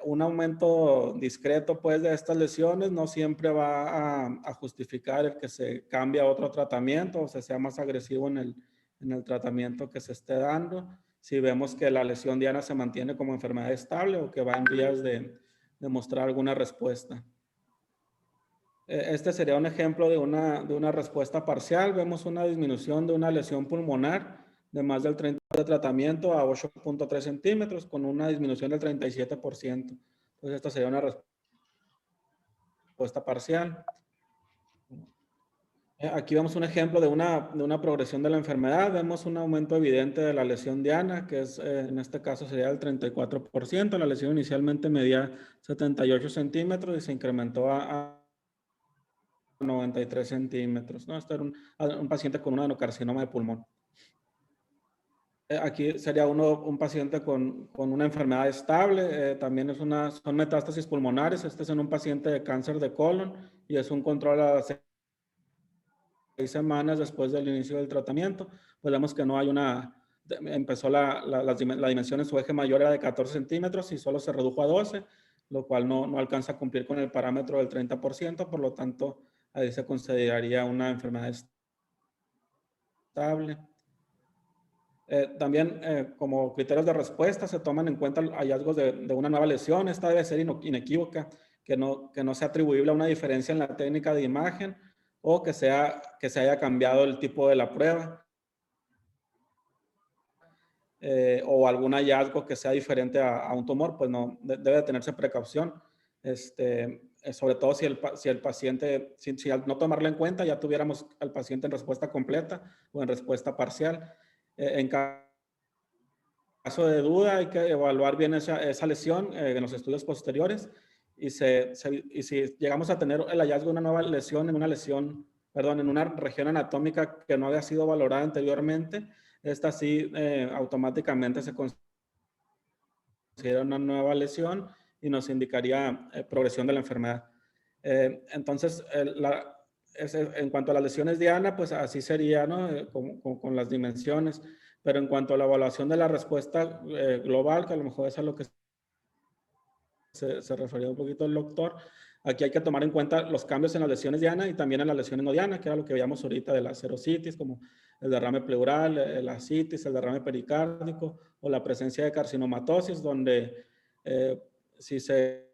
un aumento discreto pues de estas lesiones no siempre va a justificar el que se cambie a otro tratamiento o se sea más agresivo en el tratamiento que se esté dando. Si vemos que la lesión diana se mantiene como enfermedad estable o que va en vías de mostrar alguna respuesta. Este sería un ejemplo de una respuesta parcial. Vemos una disminución de una lesión pulmonar de más del 30% de tratamiento a 8.3 centímetros con una disminución del 37%. Entonces, esta sería una respuesta parcial. Aquí vemos un ejemplo de una progresión de la enfermedad. Vemos un aumento evidente de la lesión diana, que es, en este caso sería del 34%. La lesión inicialmente medía 78 centímetros y se incrementó a 93 centímetros, ¿no? Este era un paciente con un adenocarcinoma de pulmón. Aquí sería un paciente con una enfermedad estable, también son metástasis pulmonares. Este es en un paciente de cáncer de colon y es un control a 6 semanas después del inicio del tratamiento. Pues vemos que no hay empezó la dimensión en su eje mayor era de 14 centímetros y solo se redujo a 12, lo cual no alcanza a cumplir con el parámetro del 30%, por lo tanto, ahí se consideraría una enfermedad estable. También como criterios de respuesta se toman en cuenta hallazgos de una nueva lesión. Esta debe ser inequívoca, que no sea atribuible a una diferencia en la técnica de imagen o que se haya cambiado el tipo de la prueba o algún hallazgo que sea diferente a un tumor, pues no debe tenerse precaución. Sobre todo si el paciente, si al no tomarlo en cuenta ya tuviéramos al paciente en respuesta completa o en respuesta parcial. En caso de duda hay que evaluar bien esa lesión en los estudios posteriores y si llegamos a tener el hallazgo de una nueva lesión en una región anatómica que no había sido valorada anteriormente, esta sí automáticamente se considera una nueva lesión y nos indicaría progresión de la enfermedad. Entonces, en cuanto a las lesiones diana, pues así sería, ¿no? Con las dimensiones. Pero en cuanto a la evaluación de la respuesta global, que a lo mejor es a lo que se refería un poquito el doctor, aquí hay que tomar en cuenta los cambios en las lesiones diana y también en las lesiones no diana, que era lo que veíamos ahorita de la serositis, como el derrame pleural, la citis, el derrame pericárdico o la presencia de carcinomatosis, donde si se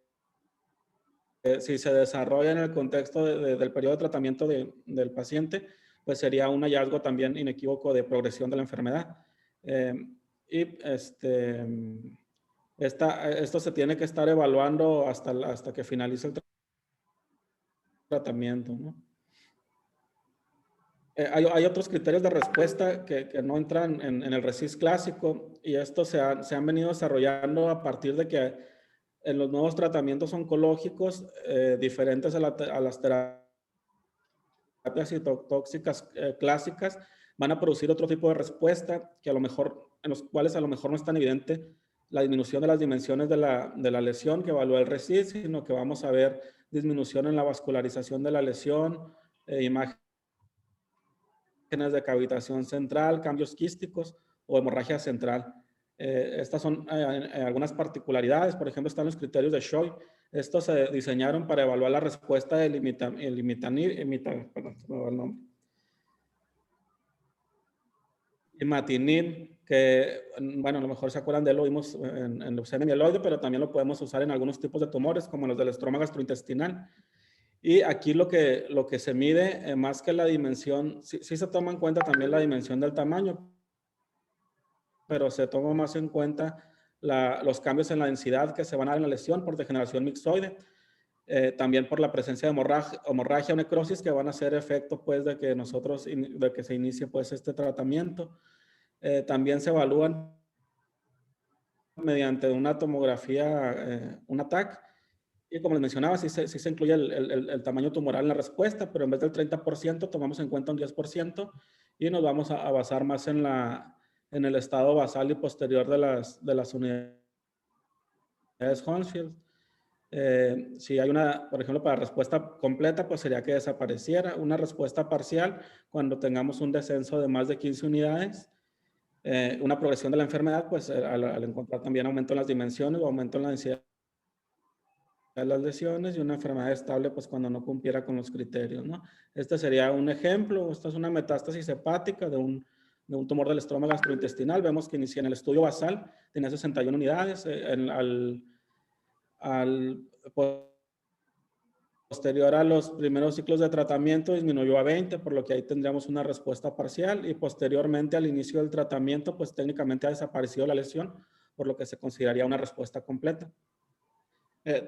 desarrolla en el contexto del periodo de tratamiento del paciente, pues sería un hallazgo también inequívoco de progresión de la enfermedad. Esto se tiene que estar evaluando hasta que finalice el tratamiento, ¿no? Hay otros criterios de respuesta que no entran en el RECIST clásico, y estos se han venido desarrollando a partir de que en los nuevos tratamientos oncológicos diferentes a las terapias citotóxicas clásicas van a producir otro tipo de respuesta en los cuales a lo mejor no es tan evidente la disminución de las dimensiones de la lesión que evalúa el RECIST, sino que vamos a ver disminución en la vascularización de la lesión, imágenes de cavitación central, cambios quísticos o hemorragia central. Estas son algunas particularidades. Por ejemplo, están los criterios de Choi. Estos se diseñaron para evaluar la respuesta del imatinib, que, bueno, a lo mejor se acuerdan de él, lo vimos en leucemia mieloide, pero también lo podemos usar en algunos tipos de tumores, como los del estroma gastrointestinal. Y aquí lo que se mide, más que la dimensión, sí se toma en cuenta también la dimensión del tamaño, pero se toma más en cuenta los cambios en la densidad que se van a dar en la lesión por degeneración mixoide, también por la presencia de hemorragia o necrosis, que van a ser efecto pues de que se inicie pues este tratamiento. También se evalúan mediante una tomografía, un ATAC, y como les mencionaba, sí se incluye el tamaño tumoral en la respuesta, pero en vez del 30% tomamos en cuenta un 10% y nos vamos a basar más en el estado basal y posterior de las unidades Hounsfield. Si hay por ejemplo, para respuesta completa, pues sería que desapareciera. Una respuesta parcial cuando tengamos un descenso de más de 15 unidades. Una progresión de la enfermedad, pues al encontrar también aumento en las dimensiones o aumento en la densidad de las lesiones, y una enfermedad estable pues cuando no cumpliera con los criterios, ¿no? Este sería un ejemplo. Esta es una metástasis hepática de un tumor del estroma gastrointestinal. Vemos que inicia en el estudio basal, tenía 61 unidades, posterior a los primeros ciclos de tratamiento disminuyó a 20, por lo que ahí tendríamos una respuesta parcial, y posteriormente al inicio del tratamiento pues técnicamente ha desaparecido la lesión, por lo que se consideraría una respuesta completa.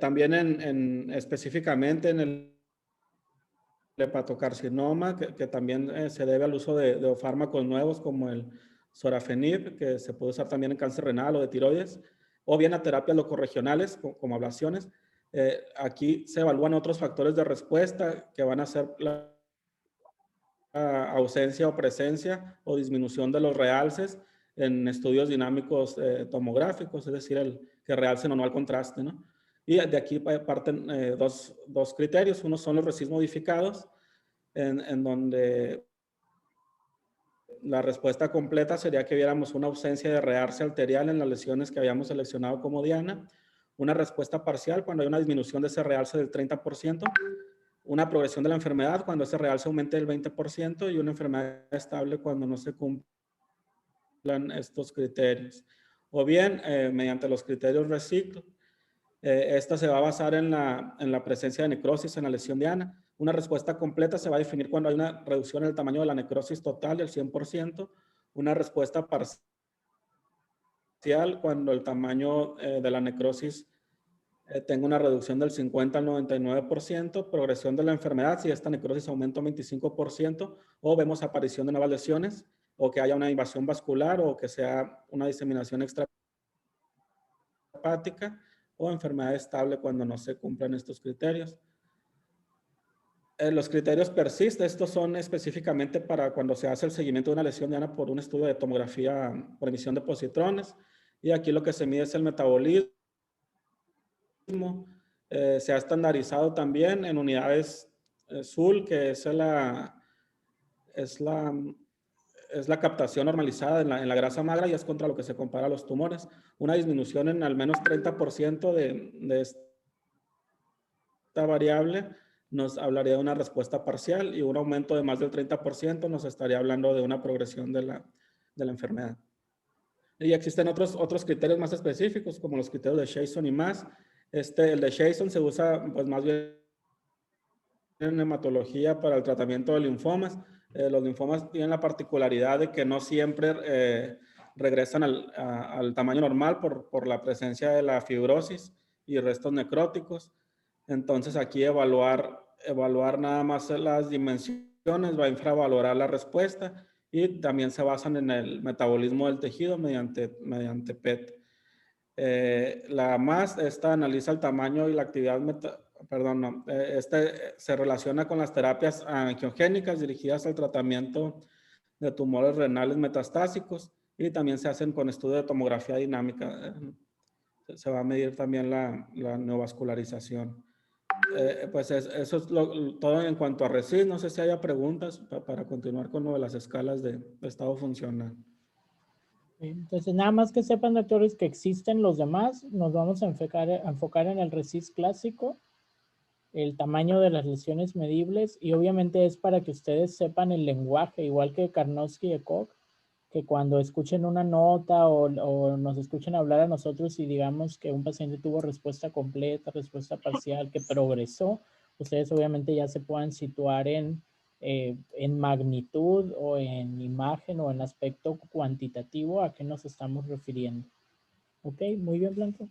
También específicamente en el hepatocarcinoma, que también se debe al uso de fármacos nuevos como el sorafenib, que se puede usar también en cáncer renal o de tiroides, o bien a terapias locorregionales como ablaciones. Aquí se evalúan otros factores de respuesta que van a ser la ausencia o presencia o disminución de los realces en estudios dinámicos tomográficos, es decir, que realcen o no al contraste, ¿no? Y de aquí parten dos criterios. Uno son los RECIST modificados, en donde la respuesta completa sería que viéramos una ausencia de realce arterial en las lesiones que habíamos seleccionado como diana, una respuesta parcial cuando hay una disminución de ese realce del 30%, una progresión de la enfermedad cuando ese realce aumente del 20%, y una enfermedad estable cuando no se cumplan estos criterios. O bien, mediante los criterios RECIST, esta se va a basar en la presencia de necrosis en la lesión diana. Una respuesta completa se va a definir cuando hay una reducción en el tamaño de la necrosis total del 100%, una respuesta parcial cuando el tamaño de la necrosis tenga una reducción del 50 al 99%, progresión de la enfermedad si esta necrosis aumenta un 25%, o vemos aparición de nuevas lesiones, o que haya una invasión vascular, o que sea una diseminación extrahepática, o enfermedad estable cuando no se cumplan estos criterios. Los criterios PERSIST, estos son específicamente para cuando se hace el seguimiento de una lesión diana por un estudio de tomografía por emisión de positrones, y aquí lo que se mide es el metabolismo. Se ha estandarizado también en unidades SUL, que es la captación normalizada en la grasa magra, y es contra lo que se compara a los tumores. Una disminución en al menos 30% de esta variable nos hablaría de una respuesta parcial, y un aumento de más del 30% nos estaría hablando de una progresión de la enfermedad. Y existen otros criterios más específicos, como los criterios de Shason y más. El de Shason se usa pues más bien en hematología para el tratamiento de linfomas. Los linfomas tienen la particularidad de que no siempre regresan al tamaño normal por la presencia de la fibrosis y restos necróticos. Entonces aquí evaluar nada más las dimensiones va a infravalorar la respuesta, y también se basan en el metabolismo del tejido mediante PET. Esta analiza el tamaño y la actividad, se relaciona con las terapias angiogénicas dirigidas al tratamiento de tumores renales metastásicos, y también se hacen con estudio de tomografía dinámica. Se va a medir también la neovascularización. Pues eso es todo en cuanto a RECIST. No sé si haya preguntas para continuar con lo de las escalas de estado funcional. Entonces, nada más que sepan, doctores, que existen los demás. Nos vamos a enfocar en el RECIST clásico, el tamaño de las lesiones medibles, y obviamente es para que ustedes sepan el lenguaje, igual que Karnofsky y Koch, que cuando escuchen una nota o nos escuchen hablar a nosotros y digamos que un paciente tuvo respuesta completa, respuesta parcial, que progresó, ustedes obviamente ya se puedan situar en magnitud o en imagen o en aspecto cuantitativo a qué nos estamos refiriendo. Ok, muy bien, Blanco.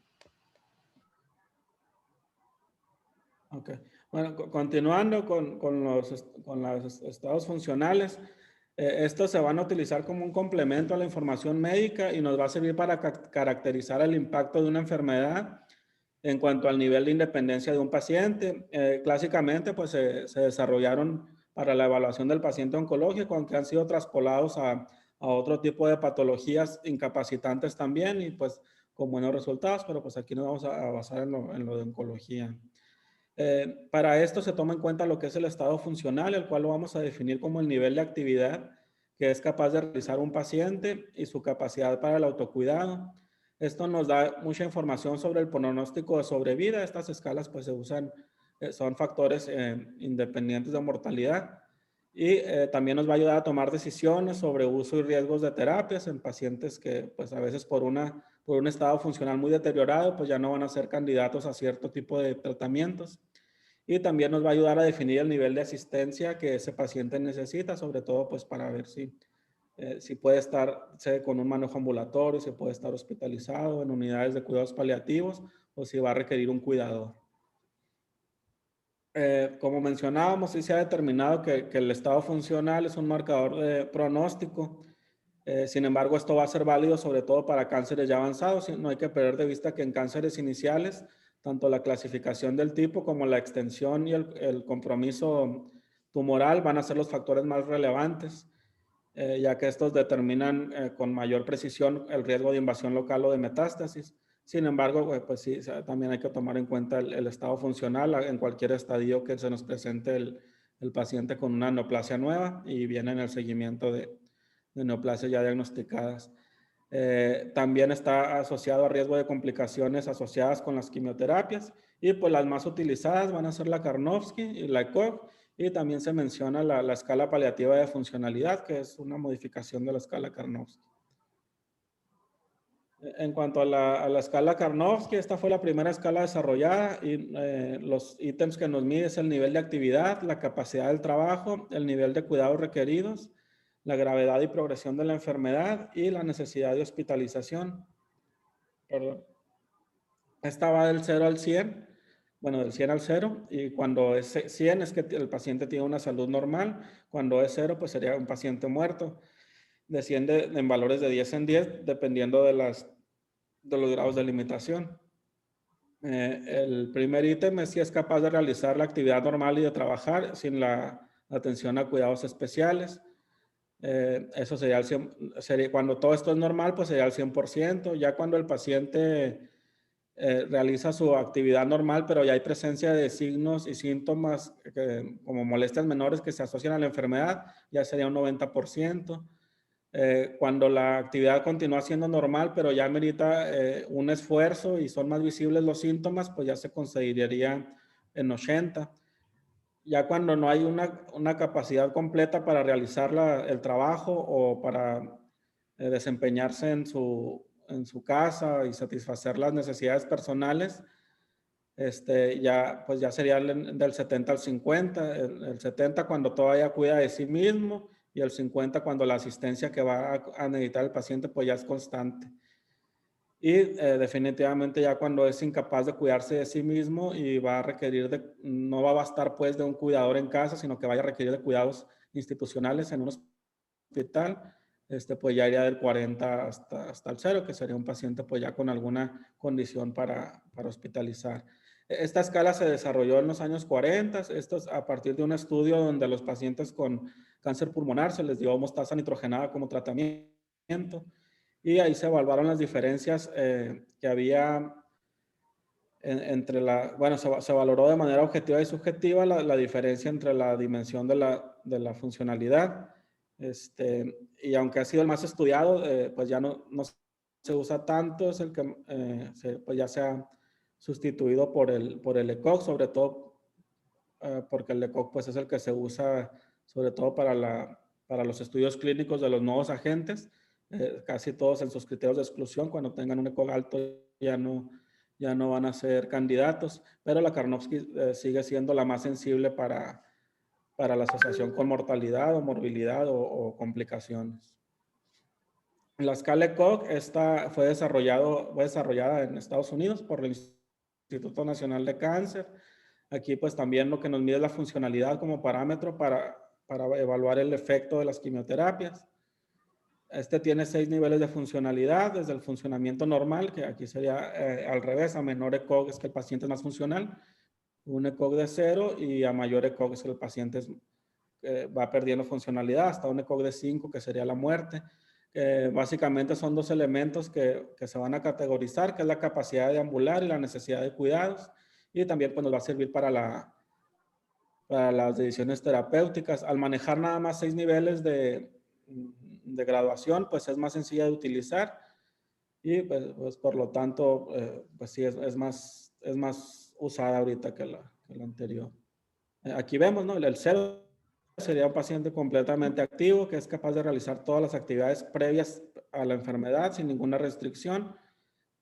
Ok, bueno, continuando con los estados funcionales, estos se van a utilizar como un complemento a la información médica y nos va a servir para caracterizar el impacto de una enfermedad en cuanto al nivel de independencia de un paciente. Clásicamente, pues se desarrollaron para la evaluación del paciente oncológico, aunque han sido traspolados a otro tipo de patologías incapacitantes también, y pues con buenos resultados, pero pues aquí nos vamos a basar en lo de oncología. Para esto se toma en cuenta lo que es el estado funcional, el cual lo vamos a definir como el nivel de actividad que es capaz de realizar un paciente y su capacidad para el autocuidado. Esto nos da mucha información sobre el pronóstico de sobrevida. Estas escalas pues se usan, son factores independientes de mortalidad, y también nos va a ayudar a tomar decisiones sobre uso y riesgos de terapias en pacientes que pues a veces por un estado funcional muy deteriorado pues ya no van a ser candidatos a cierto tipo de tratamientos. Y también nos va a ayudar a definir el nivel de asistencia que ese paciente necesita, sobre todo pues para ver si puede estar con un manejo ambulatorio, si puede estar hospitalizado en unidades de cuidados paliativos o si va a requerir un cuidador. Como mencionábamos, sí se ha determinado que el estado funcional es un marcador de pronóstico. Sin embargo, esto va a ser válido sobre todo para cánceres ya avanzados. No hay que perder de vista que en cánceres iniciales, tanto la clasificación del tipo como la extensión y el compromiso tumoral van a ser los factores más relevantes, ya que estos determinan con mayor precisión el riesgo de invasión local o de metástasis. Sin embargo, pues sí, también hay que tomar en cuenta el estado funcional en cualquier estadio que se nos presente el paciente con una neoplasia nueva y viene en el seguimiento de neoplasias ya diagnosticadas. También está asociado a riesgo de complicaciones asociadas con las quimioterapias, y pues las más utilizadas van a ser la Karnofsky y la Koch, y también se menciona la escala paliativa de funcionalidad, que es una modificación de la escala Karnofsky. En cuanto a la escala Karnofsky, esta fue la primera escala desarrollada, y los ítems que nos mide es el nivel de actividad, la capacidad del trabajo, el nivel de cuidados requeridos, la gravedad y progresión de la enfermedad y la necesidad de hospitalización. Perdón. Esta va del 0 al 100, bueno, del 100 al 0, y cuando es 100 es que el paciente tiene una salud normal, cuando es 0 pues sería un paciente muerto. Desciende en valores de 10 en 10, dependiendo de los grados de limitación. El primer ítem es si es capaz de realizar la actividad normal y de trabajar sin la atención a cuidados especiales. Eso sería, cuando todo esto es normal, pues sería el 100%. Ya cuando el paciente realiza su actividad normal, pero ya hay presencia de signos y síntomas como molestias menores que se asocian a la enfermedad, ya sería un 90%. Cuando la actividad continúa siendo normal, pero ya merita un esfuerzo y son más visibles los síntomas, pues ya se consideraría en 80%. Ya cuando no hay una capacidad completa para realizar el trabajo o para desempeñarse en su casa y satisfacer las necesidades personales, pues ya sería del 70 al 50, el 70 cuando todavía cuida de sí mismo y el 50 cuando la asistencia que va a necesitar el paciente pues ya es constante. Y definitivamente ya cuando es incapaz de cuidarse de sí mismo y va a requerir no va a bastar pues de un cuidador en casa, sino que vaya a requerir de cuidados institucionales en un hospital, pues ya iría del 40 hasta el 0, que sería un paciente pues ya con alguna condición para hospitalizar. Esta escala se desarrolló en los años 40, esto es a partir de un estudio donde a los pacientes con cáncer pulmonar se les dio mostaza nitrogenada como tratamiento y ahí se evaluaron las diferencias que había entre se valoró de manera objetiva y subjetiva la diferencia entre la dimensión de la funcionalidad. Y aunque ha sido el más estudiado, pues ya no se usa tanto, es el que pues ya se ha sustituido por el ECOG, sobre todo porque el ECOG pues es el que se usa sobre todo para los estudios clínicos de los nuevos agentes, casi todos en sus criterios de exclusión, cuando tengan un ECOG alto ya no van a ser candidatos, pero la Karnofsky sigue siendo la más sensible para la asociación con mortalidad o morbilidad o complicaciones. La escala ECOG fue desarrollada en Estados Unidos por el Instituto Nacional de Cáncer. Aquí pues también lo que nos mide es la funcionalidad como parámetro para evaluar el efecto de las quimioterapias. Tiene 6 niveles de funcionalidad, desde el funcionamiento normal, que aquí sería al revés, a menor ECOG es que el paciente es más funcional, un ECOG de 0, y a mayor ECOG es que el paciente va perdiendo funcionalidad, hasta un ECOG de 5, que sería la muerte. Básicamente son 2 elementos que se van a categorizar, que es la capacidad de ambular y la necesidad de cuidados, y también pues, nos va a servir para las decisiones terapéuticas. Al manejar nada más 6 niveles de graduación, pues es más sencilla de utilizar y pues por lo tanto, pues sí, es más usada ahorita que la anterior. Aquí vemos, ¿no? El 0 sería un paciente completamente activo que es capaz de realizar todas las actividades previas a la enfermedad sin ninguna restricción.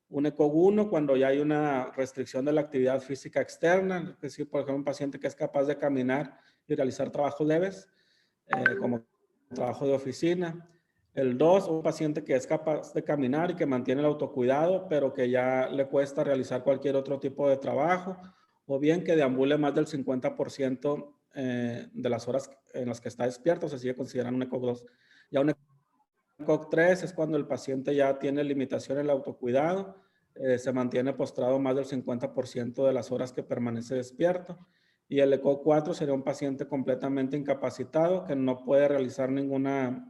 Un ECOG 1 cuando ya hay una restricción de la actividad física externa, es decir, por ejemplo, un paciente que es capaz de caminar y realizar trabajos leves, como trabajo de oficina. El 2, un paciente que es capaz de caminar y que mantiene el autocuidado, pero que ya le cuesta realizar cualquier otro tipo de trabajo, o bien que deambule más del 50% de las horas en las que está despierto, se sigue considerando un ECOG 2. Ya un ECOG 3 es cuando el paciente ya tiene limitación en el autocuidado, se mantiene postrado más del 50% de las horas que permanece despierto. Y el ECOG 4 sería un paciente completamente incapacitado que no puede realizar ninguna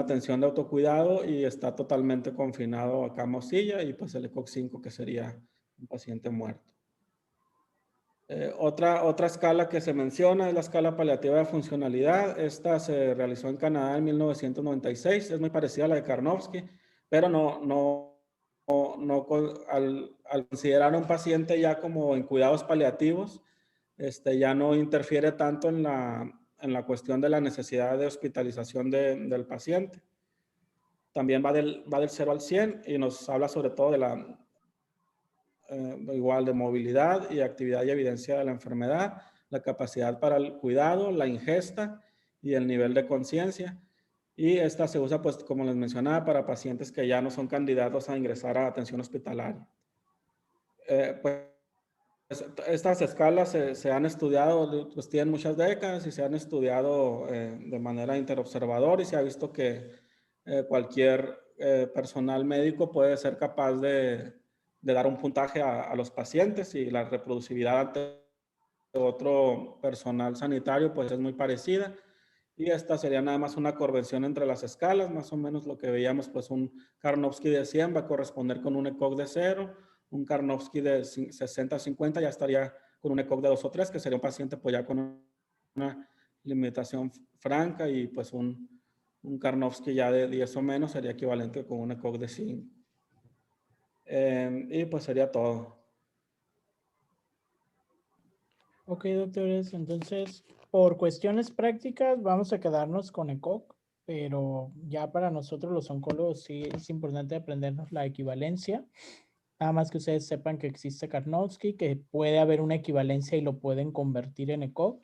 atención de autocuidado y está totalmente confinado a cama o silla, y pues el ECOG 5 que sería un paciente muerto. Otra escala que se menciona es la escala paliativa de funcionalidad. Esta se realizó en Canadá en 1996, es muy parecida a la de Karnofsky, pero al considerar a un paciente ya como en cuidados paliativos, ya no interfiere tanto en la cuestión de la necesidad de hospitalización del paciente. También va del 0 al 100 y nos habla sobre todo de igual de movilidad y actividad y evidencia de la enfermedad, la capacidad para el cuidado, la ingesta y el nivel de conciencia. Y esta se usa, pues, como les mencionaba, para pacientes que ya no son candidatos a ingresar a atención hospitalaria. Pues estas escalas se han estudiado, pues tienen muchas décadas y se han estudiado de manera interobservador y se ha visto que cualquier personal médico puede ser capaz de dar un puntaje a los pacientes, y la reproducibilidad ante otro personal sanitario pues es muy parecida. Y esta sería nada más una correlación entre las escalas, más o menos lo que veíamos, pues un Karnofsky de 100 va a corresponder con un ECOG de 0, un Karnofsky de 60 a 50 ya estaría con un ECOG de 2 o 3, que sería un paciente pues ya con una limitación franca, y pues un Karnofsky ya de 10 o menos sería equivalente con un ECOG de 5. Y pues sería todo. Ok, doctores, entonces por cuestiones prácticas vamos a quedarnos con ECOG, pero ya para nosotros los oncólogos sí es importante aprendernos la equivalencia. Nada más que ustedes sepan que existe Karnofsky, que puede haber una equivalencia y lo pueden convertir en ECOG.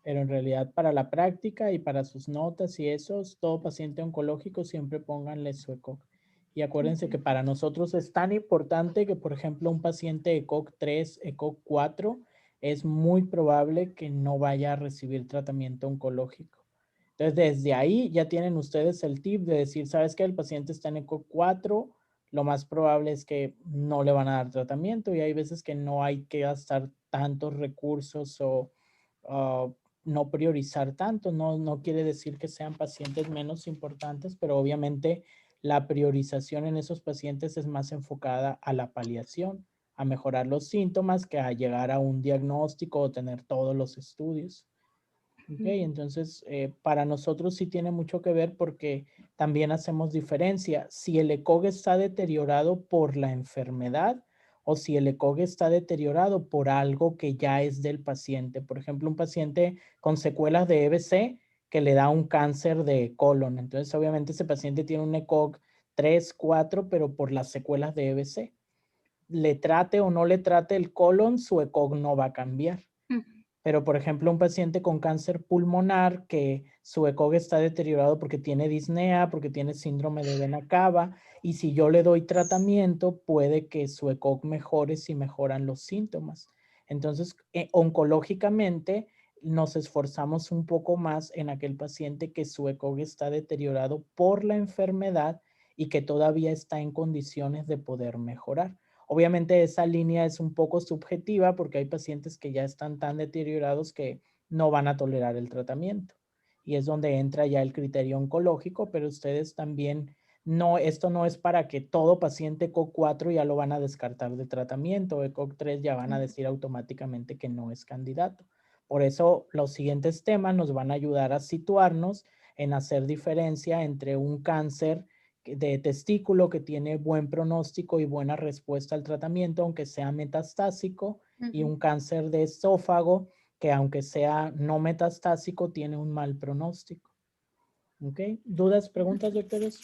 Pero en realidad para la práctica y para sus notas y esos, todo paciente oncológico siempre pónganle su ECOG. Y acuérdense que para nosotros es tan importante que, por ejemplo, un paciente ECOG 3, ECOG 4, es muy probable que no vaya a recibir tratamiento oncológico. Entonces, desde ahí ya tienen ustedes el tip de decir, ¿sabes qué? El paciente está en ECOG 4, lo más probable es que no le van a dar tratamiento y hay veces que no hay que gastar tantos recursos o no priorizar tanto. No quiere decir que sean pacientes menos importantes, pero obviamente la priorización en esos pacientes es más enfocada a la paliación, a mejorar los síntomas que a llegar a un diagnóstico o tener todos los estudios. Ok, entonces para nosotros sí tiene mucho que ver porque también hacemos diferencia. Si el ECOG está deteriorado por la enfermedad o si el ECOG está deteriorado por algo que ya es del paciente. Por ejemplo, un paciente con secuelas de EBC que le da un cáncer de colon. Entonces, obviamente ese paciente tiene un ECOG 3, 4, pero por las secuelas de EBC. Le trate o no le trate el colon, su ECOG no va a cambiar. Pero, por ejemplo, un paciente con cáncer pulmonar que su ECOG está deteriorado porque tiene disnea, porque tiene síndrome de vena cava, y si yo le doy tratamiento, puede que su ECOG mejore si mejoran los síntomas. Entonces, oncológicamente, nos esforzamos un poco más en aquel paciente que su ECOG está deteriorado por la enfermedad y que todavía está en condiciones de poder mejorar. Obviamente esa línea es un poco subjetiva porque hay pacientes que ya están tan deteriorados que no van a tolerar el tratamiento. Y es donde entra ya el criterio oncológico, pero ustedes también esto no es para que todo paciente ECOG 4 ya lo van a descartar de tratamiento, ECOG 3 ya van a decir automáticamente que no es candidato. Por eso los siguientes temas nos van a ayudar a situarnos en hacer diferencia entre un cáncer de testículo que tiene buen pronóstico y buena respuesta al tratamiento, aunque sea metastásico, y un cáncer de esófago que aunque sea no metastásico, tiene un mal pronóstico. ¿Ok? ¿Dudas, preguntas, doctores?